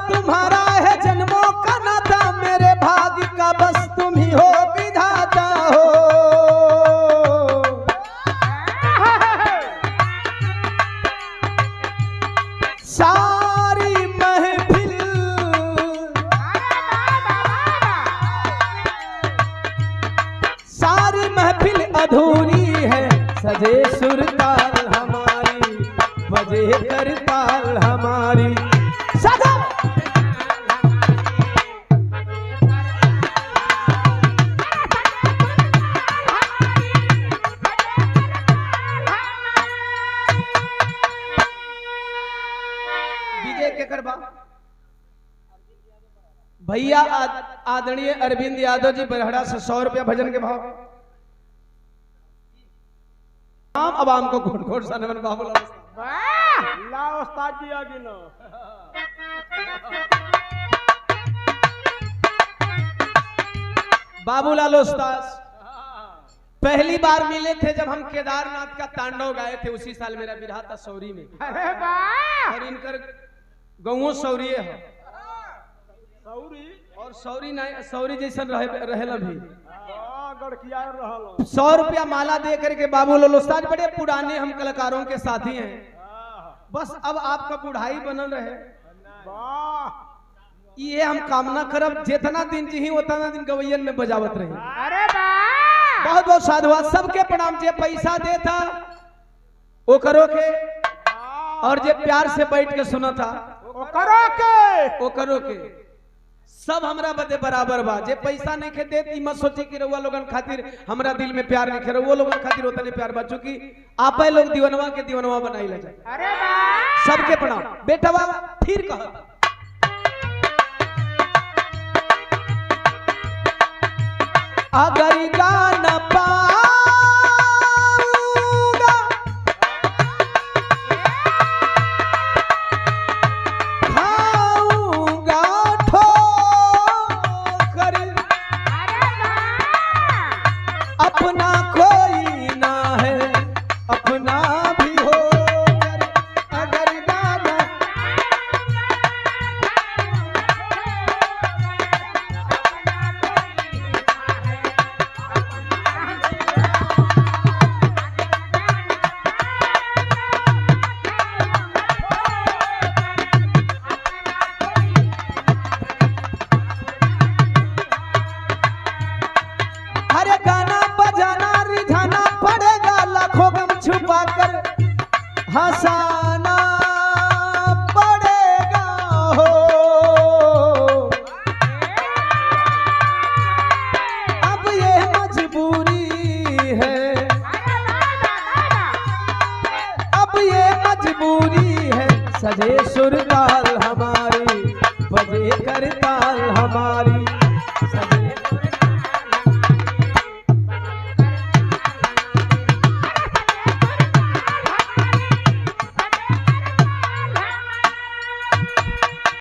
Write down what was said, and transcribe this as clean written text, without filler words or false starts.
तुम्हारा है जन्मों का नाता, मेरे भाग्य का बस तुम ही हो विधाता हो। सारी महफिल अधूरी है, सजे सुरताल हमारी, बजे करताल हमारी। सदा विजय के करबा भैया आदरणीय अरविंद यादव जी बरहड़ा से 100 रुपया भजन के भाव। आम अवाम को घोट घोट सा नमन बाबूलाल उस्ताद जी आगे लो। बाबूलाल उस्ताद पहली बार मिले थे जब हम केदारनाथ का तांडव गाए थे, उसी साल मेरा विवाह था सौरी में। अरे वाह! और इनकर गौओं सौरी है, सौरी और सौरी नहीं सौरी जैसा रहेला भी। 100 रुपया माला दे करके बाबूलाल उस्ताद बड़े पुराने हम कलाकारों के साथी हैं, बस अब आपका बुढ़ाई बनल रहे, ये हम कामना करब जितना दिन जी उतना दिन गवैयन में बजावत रहे। अरे बहुत बहुत साधुवाद, सबके प्रणाम। जे पैसा देता वो करो के, और जे प्यार से बैठ के सुना था वो करो के, सब हमरा बदे बराबर बा। जे पैसा नहीं खे देती मत सोचे कि रउआ लोगन खातिर हमरा दिल में प्यार नहीं खे, वो लोगन खातिर उतने प्यार बा, चूंकि आपे लोग दीवनवा के दीवनवा बनाई ले जाए। अरे सबके प्रणाम। बेटा बाबा फिर कहा अगर गाना पाऊंगा खाऊंगा ठोकर, अपना कोई ना है अपना भी हो। अगर गाना हंसाना पड़ेगा हो। अब ये मजबूरी है, अब ये मजबूरी है, सजे सुरताल